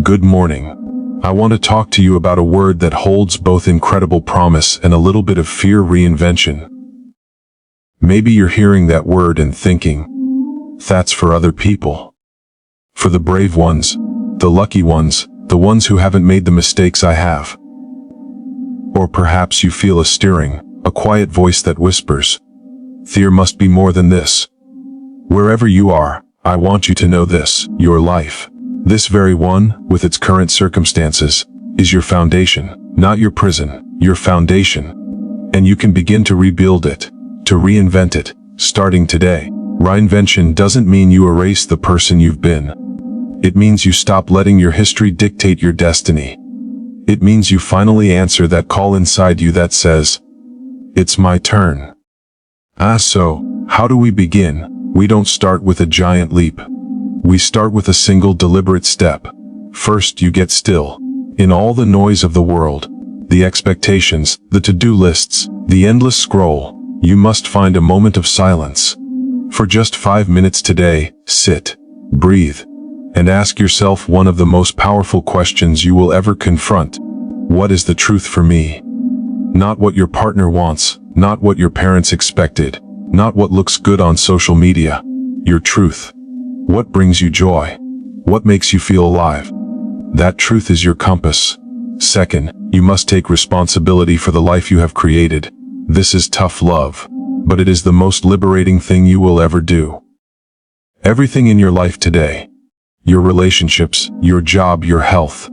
Good morning. I want to talk to you about a word that holds both incredible promise and a little bit of fear: reinvention. Maybe you're hearing that word and thinking, that's for other people. For the brave ones, the lucky ones, the ones who haven't made the mistakes I have. Or perhaps you feel a stirring, a quiet voice that whispers, there must be more than this. Wherever you are, I want you to know this: your life, this very one, with its current circumstances, is your foundation, not your prison, your foundation. And you can begin to rebuild it, to reinvent it, starting today. Reinvention doesn't mean you erase the person you've been. It means you stop letting your history dictate your destiny. It means you finally answer that call inside you that says, it's my turn. So, how do we begin? We don't start with a giant leap. We start with a single deliberate step. First, you get still. In all the noise of the world, the expectations, the to-do lists, the endless scroll, you must find a moment of silence. For just 5 minutes today, sit, breathe, and ask yourself one of the most powerful questions you will ever confront. What is the truth for me? Not what your partner wants, not what your parents expected, not what looks good on social media. Your truth. What brings you joy? What makes you feel alive? That truth is your compass. Second, you must take responsibility for the life you have created. This is tough love, but it is the most liberating thing you will ever do. Everything in your life today, your relationships, your job, your health,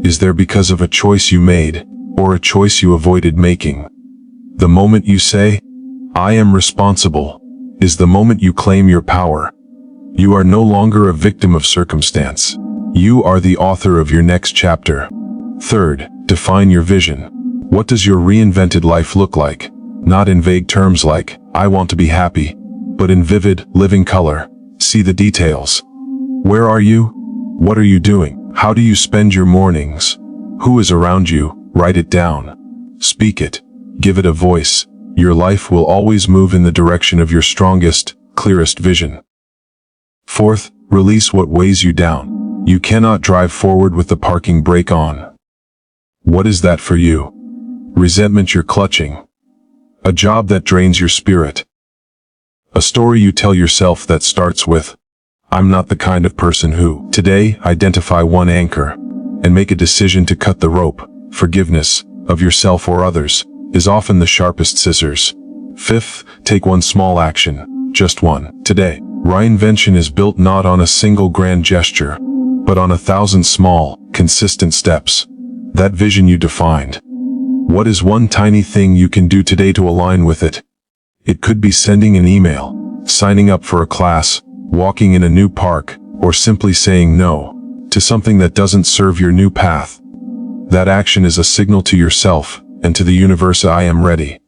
is there because of a choice you made, or a choice you avoided making. The moment you say, I am responsible, is the moment you claim your power. You are no longer a victim of circumstance. You are the author of your next chapter. Third, define your vision. What does your reinvented life look like? Not in vague terms like, I want to be happy, but in vivid, living color. See the details. Where are you? What are you doing? How do you spend your mornings? Who is around you? Write it down. Speak it. Give it a voice. Your life will always move in the direction of your strongest, clearest vision. Fourth, release what weighs you down. You cannot drive forward with the parking brake on. What is that for you? Resentment you're clutching. A job that drains your spirit. A story you tell yourself that starts with, I'm not the kind of person who. Today, identify one anchor and make a decision to cut the rope. Forgiveness, of yourself or others, is often the sharpest scissors. Fifth, take one small action, just one, today. Reinvention is built not on a single grand gesture, but on 1,000 small, consistent steps. That vision you defined. What is one tiny thing you can do today to align with it? It could be sending an email, signing up for a class, walking in a new park, or simply saying no to something that doesn't serve your new path. That action is a signal to yourself and to the universe: I am ready.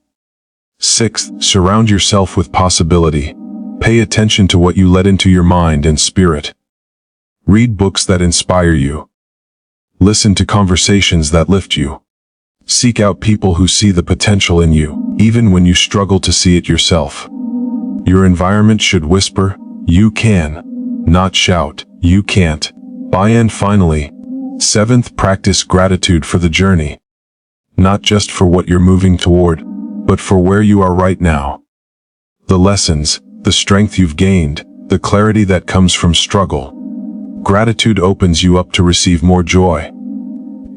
Sixth, surround yourself with possibility. Pay attention to what you let into your mind and spirit. Read books that inspire you. Listen to conversations that lift you. Seek out people who see the potential in you, even when you struggle to see it yourself. Your environment should whisper, you can, not shout, you can't. And finally, seventh, practice gratitude for the journey. Not just for what you're moving toward, but for where you are right now. The lessons, the strength you've gained, the clarity that comes from struggle. Gratitude opens you up to receive more joy.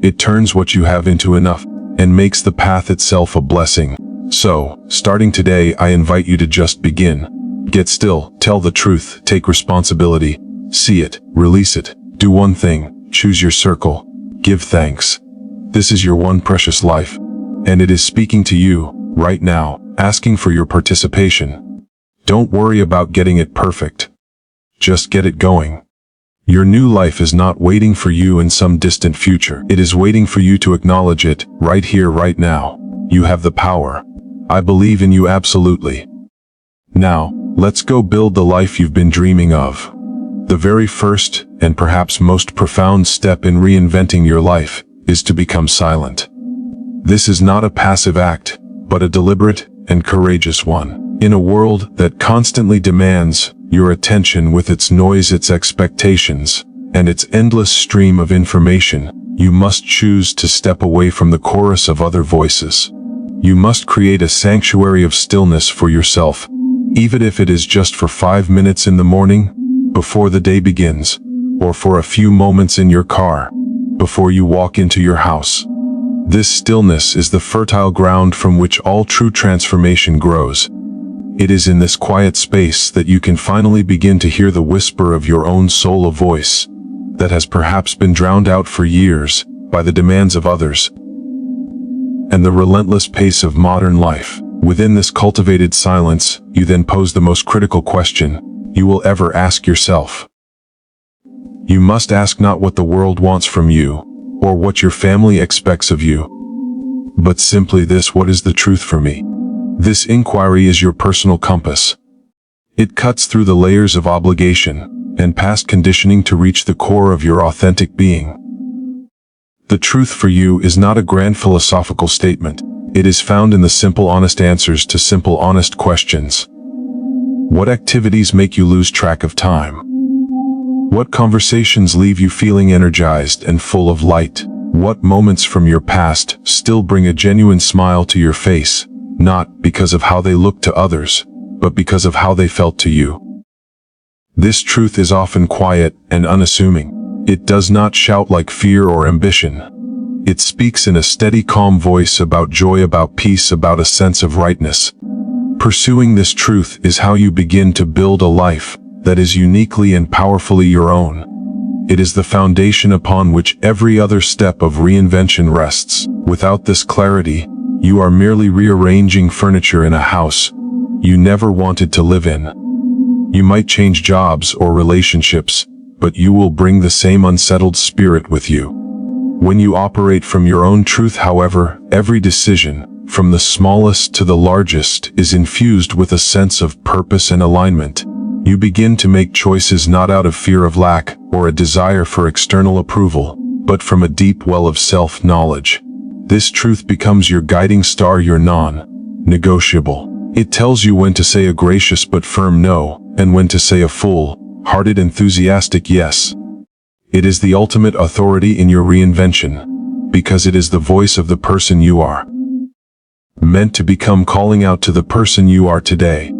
It turns what you have into enough, and makes the path itself a blessing. So, starting today, I invite you to just begin. Get still, tell the truth, take responsibility, see it, release it, do one thing, choose your circle, give thanks. This is your one precious life, and it is speaking to you, right now, asking for your participation. Don't worry about getting it perfect. Just get it going. Your new life is not waiting for you in some distant future. It is waiting for you to acknowledge it, right here, right now. You have the power. I believe in you absolutely. Now, let's go build the life you've been dreaming of. The very first, and perhaps most profound step in reinventing your life, is to become silent. This is not a passive act, but a deliberate and courageous one. In a world that constantly demands your attention with its noise, its expectations, and its endless stream of information, you must choose to step away from the chorus of other voices. You must create a sanctuary of stillness for yourself, even if it is just for 5 minutes in the morning, before the day begins, or for a few moments in your car, before you walk into your house. This stillness is the fertile ground from which all true transformation grows. It is in this quiet space that you can finally begin to hear the whisper of your own soul, a voice that has perhaps been drowned out for years by the demands of others and the relentless pace of modern life. Within this cultivated silence, you then pose the most critical question you will ever ask yourself. You must ask not what the world wants from you, or what your family expects of you, but simply this: what is the truth for me? This inquiry is your personal compass. It cuts through the layers of obligation and past conditioning to reach the core of your authentic being. The truth for you is not a grand philosophical statement. It is found in the simple, honest answers to simple, honest questions. What activities make you lose track of time? What conversations leave you feeling energized and full of light? What moments from your past still bring a genuine smile to your face, not because of how they look to others, but because of how they felt to you? This truth is often quiet and unassuming. It does not shout like fear or ambition. It speaks in a steady, calm voice about joy, about peace, about a sense of rightness. Pursuing this truth is how you begin to build a life that is uniquely and powerfully your own. It is the foundation upon which every other step of reinvention rests. Without this clarity, you are merely rearranging furniture in a house you never wanted to live in. You might change jobs or relationships, but you will bring the same unsettled spirit with you. When you operate from your own truth, however, every decision, from the smallest to the largest, is infused with a sense of purpose and alignment. You begin to make choices not out of fear of lack or a desire for external approval, but from a deep well of self-knowledge. This truth becomes your guiding star, your non-negotiable. It tells you when to say a gracious but firm no, and when to say a full-hearted, enthusiastic yes. It is the ultimate authority in your reinvention, because it is the voice of the person you are meant to become, calling out to the person you are today.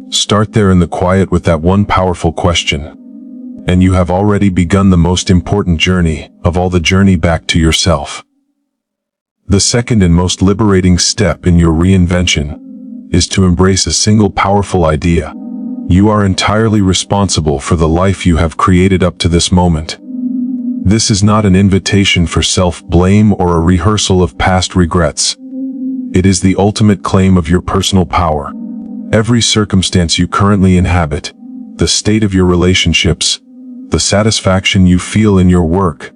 Start there in the quiet with that one powerful question, and you have already begun the most important journey of all, the journey back to yourself. The second and most liberating step in your reinvention is to embrace a single powerful idea. You are entirely responsible for the life you have created up to this moment. This is not an invitation for self-blame or a rehearsal of past regrets. It is the ultimate claim of your personal power. Every circumstance you currently inhabit, the state of your relationships, the satisfaction you feel in your work,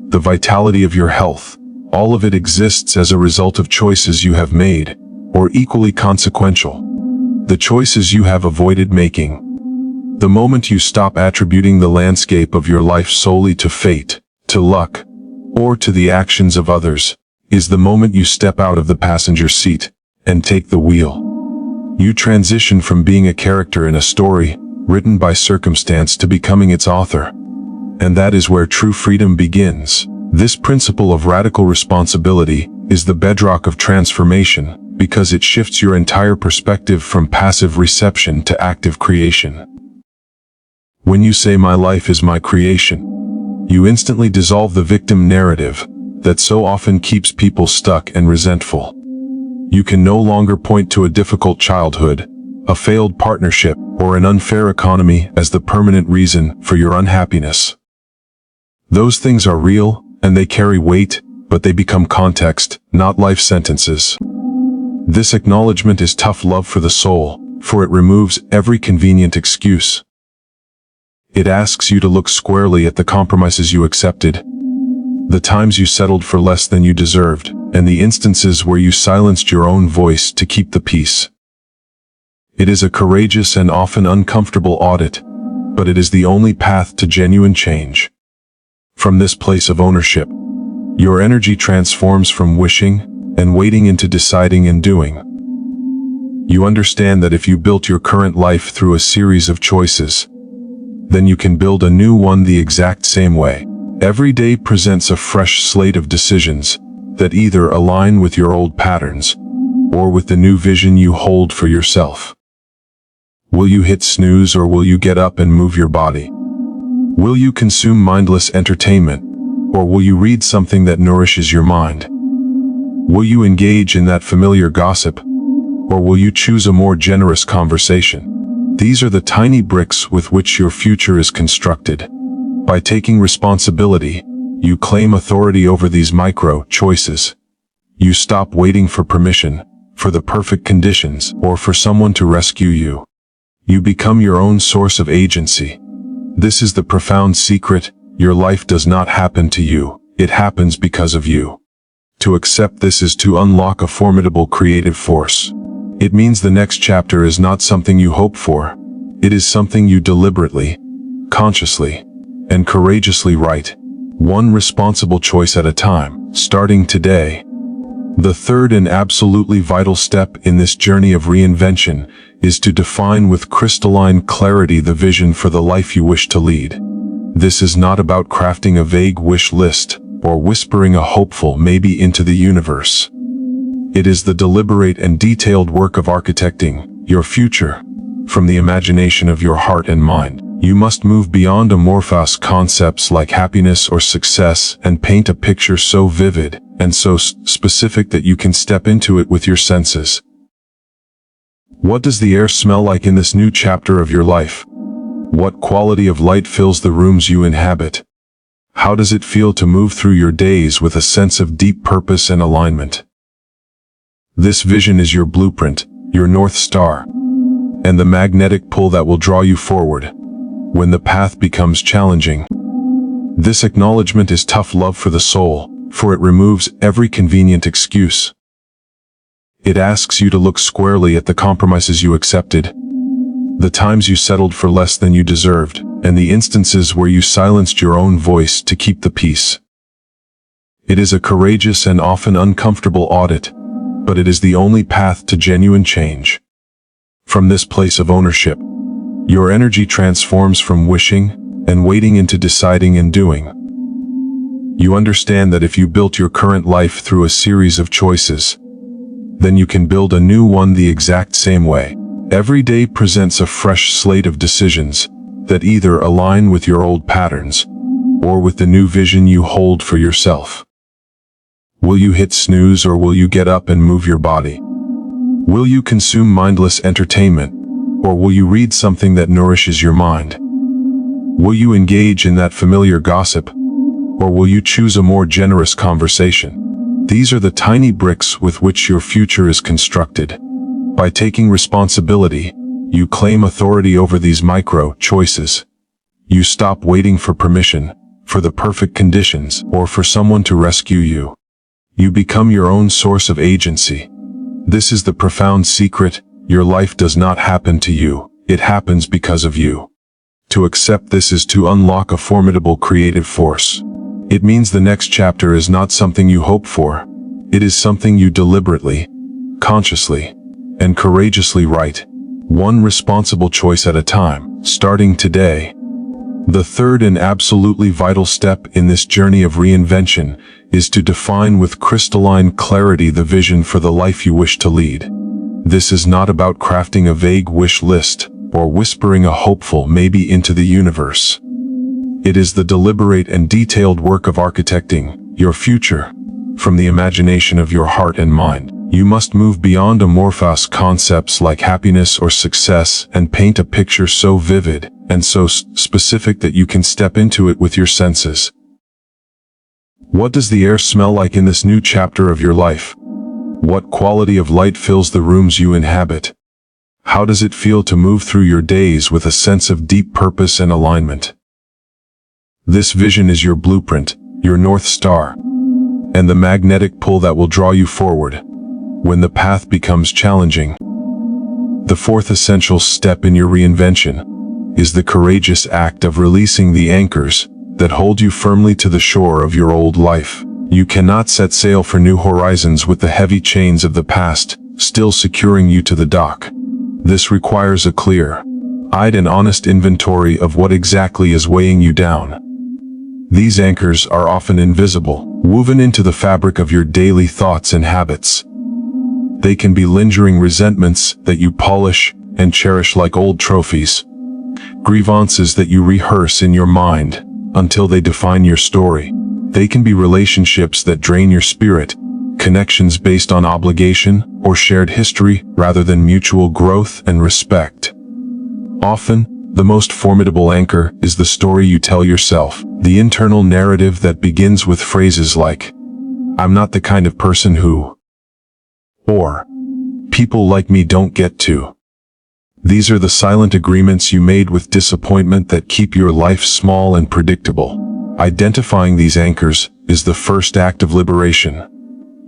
the vitality of your health, all of it exists as a result of choices you have made, or equally consequential, the choices you have avoided making. The moment you stop attributing the landscape of your life solely to fate, to luck, or to the actions of others, is the moment you step out of the passenger seat and take the wheel. You transition from being a character in a story written by circumstance to becoming its author. And that is where true freedom begins. This principle of radical responsibility is the bedrock of transformation, because it shifts your entire perspective from passive reception to active creation. When you say "my life is my creation," you instantly dissolve the victim narrative that so often keeps people stuck and resentful. You can no longer point to a difficult childhood, a failed partnership, or an unfair economy as the permanent reason for your unhappiness. Those things are real, and they carry weight, but they become context, not life sentences. This acknowledgement is tough love for the soul, for it removes every convenient excuse. It asks you to look squarely at the compromises you accepted, the times you settled for less than you deserved, and the instances where you silenced your own voice to keep the peace. It is a courageous and often uncomfortable audit, but it is the only path to genuine change. From this place of ownership, your energy transforms from wishing and waiting into deciding and doing. You understand that if you built your current life through a series of choices, then you can build a new one the exact same way. Every day presents a fresh slate of decisions that either align with your old patterns or with the new vision you hold for yourself. Will you hit snooze, or will you get up and move your body? Will you consume mindless entertainment, or will you read something that nourishes your mind? Will you engage in that familiar gossip, or will you choose a more generous conversation? These are the tiny bricks with which your future is constructed. By taking responsibility, you claim authority over these micro choices. You stop waiting for permission, for the perfect conditions, or for someone to rescue you. You become your own source of agency. This is the profound secret. Your life does not happen to you, it happens because of you. To accept this is to unlock a formidable creative force. It means the next chapter is not something you hope for. It is something you deliberately, consciously, and courageously write, one responsible choice at a time, starting today. The third and absolutely vital step in this journey of reinvention is to define with crystalline clarity the vision for the life you wish to lead. This is not about crafting a vague wish list or whispering a hopeful maybe into the universe. It is the deliberate and detailed work of architecting your future from the imagination of your heart and mind. You must move beyond amorphous concepts like happiness or success and paint a picture so vivid and so specific that you can step into it with your senses. What does the air smell like in this new chapter of your life? What quality of light fills the rooms you inhabit? How does it feel to move through your days with a sense of deep purpose and alignment? This vision is your blueprint, your North Star, and the magnetic pull that will draw you forward when the path becomes challenging. This acknowledgement is tough love for the soul, for it removes every convenient excuse. It asks you to look squarely at the compromises you accepted, the times you settled for less than you deserved, and the instances where you silenced your own voice to keep the peace. It is a courageous and often uncomfortable audit, but it is the only path to genuine change. From this place of ownership, your energy transforms from wishing and waiting into deciding and doing. You understand that if you built your current life through a series of choices, then you can build a new one the exact same way. Every day presents a fresh slate of decisions that either align with your old patterns or with the new vision you hold for yourself. Will you hit snooze, or will you get up and move your body? Will you consume mindless entertainment, or will you read something that nourishes your mind? Will you engage in that familiar gossip, or will you choose a more generous conversation? These are the tiny bricks with which your future is constructed. By taking responsibility, you claim authority over these micro choices. You stop waiting for permission, for the perfect conditions, or for someone to rescue you. You become your own source of agency. This is the profound secret. Your life does not happen to you, it happens because of you. To accept this is to unlock a formidable creative force. It means the next chapter is not something you hope for. It is something you deliberately, consciously, and courageously write, one responsible choice at a time, starting today. The third and absolutely vital step in this journey of reinvention is to define with crystalline clarity the vision for the life you wish to lead. This is not about crafting a vague wish list or whispering a hopeful maybe into the universe. It is the deliberate and detailed work of architecting your future from the imagination of your heart and mind. You must move beyond amorphous concepts like happiness or success and paint a picture so vivid and so specific that you can step into it with your senses. What does the air smell like in this new chapter of your life? What quality of light fills the rooms you inhabit? How does it feel to move through your days with a sense of deep purpose and alignment? This vision is your blueprint, your North Star, and the magnetic pull that will draw you forward when the path becomes challenging. The fourth essential step in your reinvention is the courageous act of releasing the anchors that hold you firmly to the shore of your old life. You cannot set sail for new horizons with the heavy chains of the past still securing you to the dock. This requires a clear, I'd an honest inventory of what exactly is weighing you down. These anchors are often invisible, woven into the fabric of your daily thoughts and habits. They can be lingering resentments that you polish and cherish like old trophies, grievances that you rehearse in your mind until they define your story. They can be relationships that drain your spirit, connections based on obligation or shared history rather than mutual growth and respect. Often, the most formidable anchor is the story you tell yourself, the internal narrative that begins with phrases like, "I'm not the kind of person who," or "people like me don't get to." These are the silent agreements you made with disappointment that keep your life small and predictable. Identifying these anchors is the first act of liberation.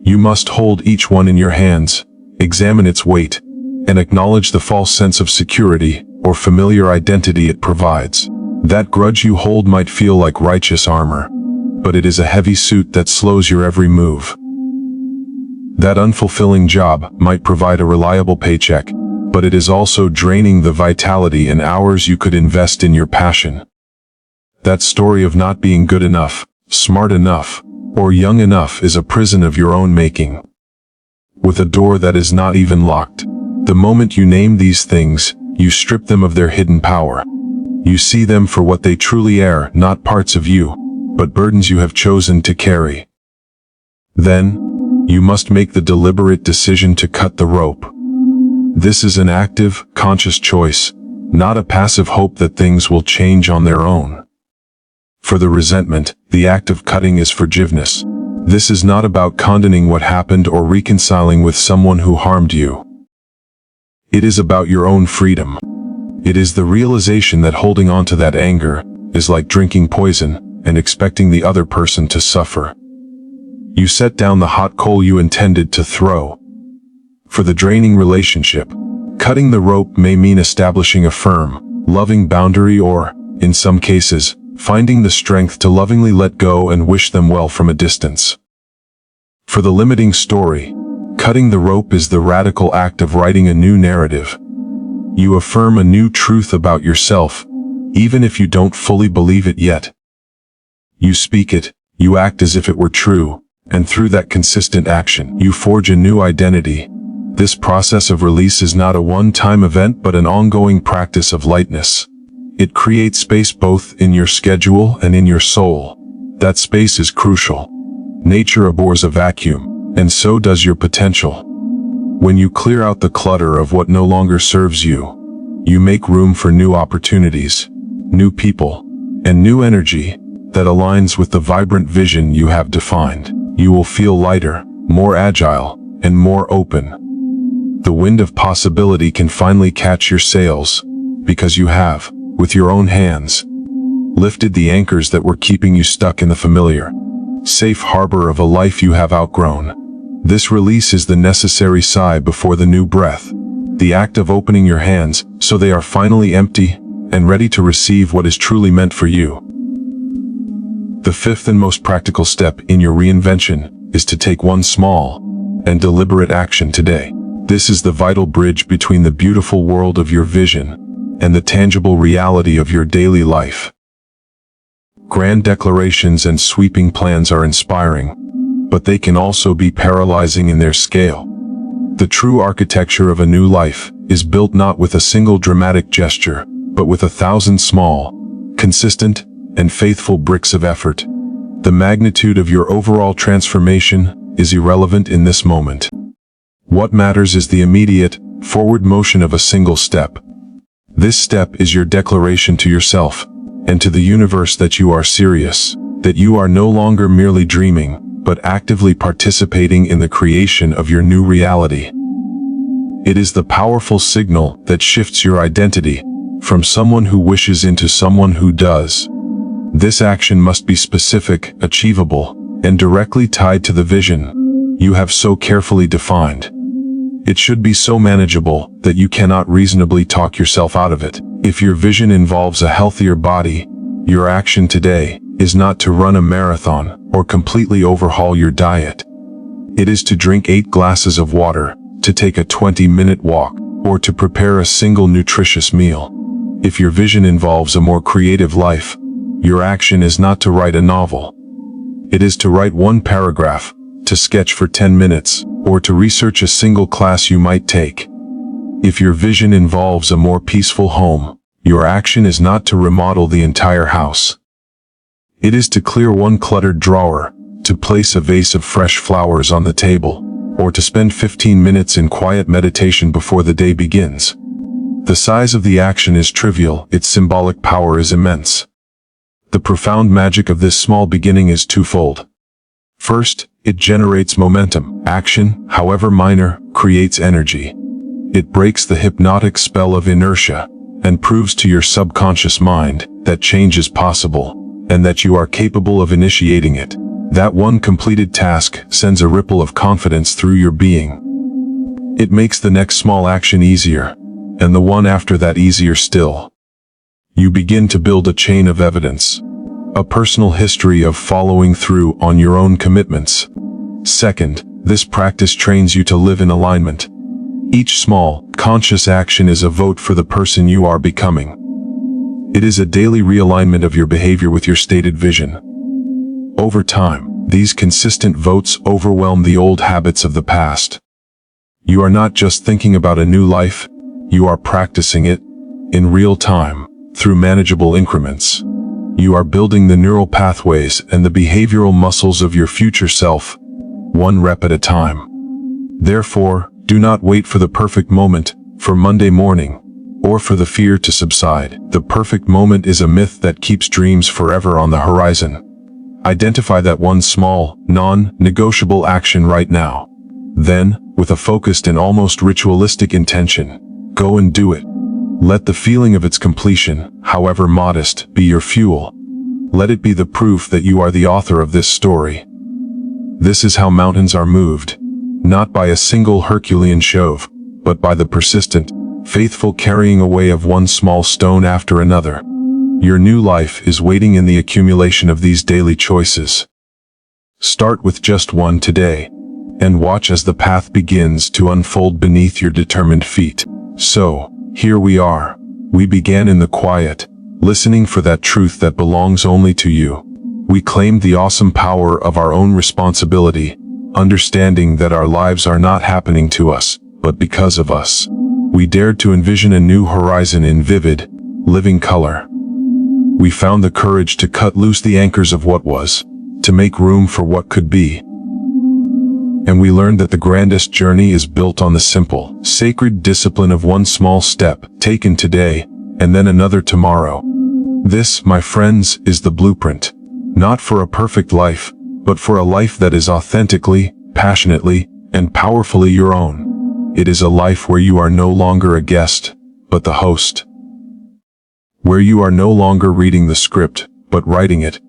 You must hold each one in your hands, examine its weight, and acknowledge the false sense of security or familiar identity it provides. That grudge you hold might feel like righteous armor, but it is a heavy suit that slows your every move. That unfulfilling job might provide a reliable paycheck, but it is also draining the vitality and hours you could invest in your passion. That story of not being good enough, smart enough, or young enough is a prison of your own making, with a door that is not even locked. The moment you name these things, you strip them of their hidden power. You see them for what they truly are, not parts of you, but burdens you have chosen to carry. Then, you must make the deliberate decision to cut the rope. This is an active, conscious choice, not a passive hope that things will change on their own. For the resentment, the act of cutting is forgiveness. This is not about condoning what happened or reconciling with someone who harmed you. It is about your own freedom. It is the realization that holding on to that anger is like drinking poison and expecting the other person to suffer. You set down the hot coal you intended to throw. For the draining relationship, cutting the rope may mean establishing a firm, loving boundary or, in some cases, finding the strength to lovingly let go and wish them well from a distance. For the limiting story, cutting the rope is the radical act of writing a new narrative. You affirm a new truth about yourself, even if you don't fully believe it yet. You speak it, you act as if it were true, and through that consistent action, you forge a new identity. This process of release is not a one-time event but an ongoing practice of lightness. It creates space both in your schedule and in your soul. That space is crucial. Nature abhors a vacuum, and so does your potential. When you clear out the clutter of what no longer serves you, you make room for new opportunities, new people, and new energy that aligns with the vibrant vision you have defined. You will feel lighter, more agile, and more open. The wind of possibility can finally catch your sails, because you have, with your own hands, lifted the anchors that were keeping you stuck in the familiar, safe harbor of a life you have outgrown. This release is the necessary sigh before the new breath, the act of opening your hands so they are finally empty and ready to receive what is truly meant for you. The fifth and most practical step in your reinvention is to take one small and deliberate action today. This is the vital bridge between the beautiful world of your vision and the tangible reality of your daily life. Grand declarations and sweeping plans are inspiring, but they can also be paralyzing in their scale. The true architecture of a new life is built not with a single dramatic gesture, but with 1,000 small, consistent, and faithful bricks of effort. The magnitude of your overall transformation is irrelevant in this moment. What matters is the immediate, forward motion of a single step. This step is your declaration to yourself and to the universe that you are serious, that you are no longer merely dreaming, but actively participating in the creation of your new reality. It is the powerful signal that shifts your identity from someone who wishes into someone who does. This action must be specific, achievable, and directly tied to the vision you have so carefully defined. It should be so manageable that you cannot reasonably talk yourself out of it. If your vision involves a healthier body, your action today is not to run a marathon or completely overhaul your diet. It is to drink 8 glasses of water, to take a 20-minute walk, or to prepare a single nutritious meal. If your vision involves a more creative life, your action is not to write a novel. It is to write one paragraph, to sketch for 10 minutes, or to research a single class you might take. If your vision involves a more peaceful home, your action is not to remodel the entire house. It is to clear one cluttered drawer, to place a vase of fresh flowers on the table, or to spend 15 minutes in quiet meditation before the day begins. The size of the action is trivial, its symbolic power is immense. The profound magic of this small beginning is twofold. First, it generates momentum. Action, however minor, creates energy. It breaks the hypnotic spell of inertia, and proves to your subconscious mind that change is possible, and that you are capable of initiating it. That one completed task sends a ripple of confidence through your being. It makes the next small action easier, and the one after that easier still. You begin to build a chain of evidence, a personal history of following through on your own commitments. Second, this practice trains you to live in alignment. Each small, conscious action is a vote for the person you are becoming. It is a daily realignment of your behavior with your stated vision. Over time, these consistent votes overwhelm the old habits of the past. You are not just thinking about a new life, you are practicing it, in real time, through manageable increments. You are building the neural pathways and the behavioral muscles of your future self, one rep at a time. Therefore, do not wait for the perfect moment, for Monday morning, or for the fear to subside. The perfect moment is a myth that keeps dreams forever on the horizon. Identify that one small, non-negotiable action right now. Then, with a focused and almost ritualistic intention, go and do it. Let the feeling of its completion, however modest, be your fuel. Let it be the proof that you are the author of this story. This is how mountains are moved, not by a single Herculean shove, but by the persistent, faithful carrying away of one small stone after another. Your new life is waiting in the accumulation of these daily choices. Start with just one today, and watch as the path begins to unfold beneath your determined feet. So, here we are. We began in the quiet, listening for that truth that belongs only to you. We claimed the awesome power of our own responsibility, understanding that our lives are not happening to us, but because of us. We dared to envision a new horizon in vivid, living color. We found the courage to cut loose the anchors of what was, to make room for what could be. And we learned that the grandest journey is built on the simple, sacred discipline of one small step, taken today, and then another tomorrow. This, my friends, is the blueprint, not for a perfect life, but for a life that is authentically, passionately, and powerfully your own. It is a life where you are no longer a guest, but the host. Where you are no longer reading the script, but writing it.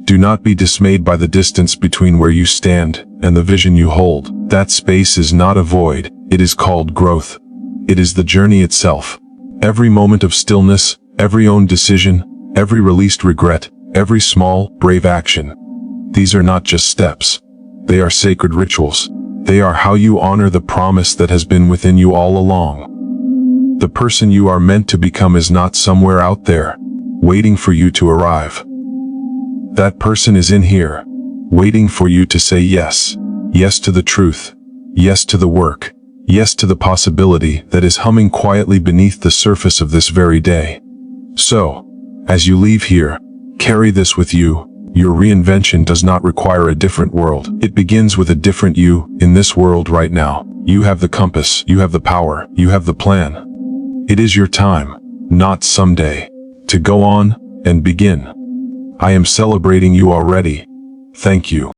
Do not be dismayed by the distance between where you stand and the vision you hold. That space is not a void, it is called growth. It is the journey itself. Every moment of stillness, every own decision, every released regret, every small, brave action. These are not just steps. They are sacred rituals. They are how you honor the promise that has been within you all along. The person you are meant to become is not somewhere out there, waiting for you to arrive. That person is in here, waiting for you to say yes. Yes to the truth. Yes to the work. Yes to the possibility that is humming quietly beneath the surface of this very day. So, as you leave here, carry this with you. Your reinvention does not require a different world. It begins with a different you, in this world right now. You have the compass, you have the power, you have the plan. It is your time, not someday, to go on and begin. I am celebrating you already. Thank you.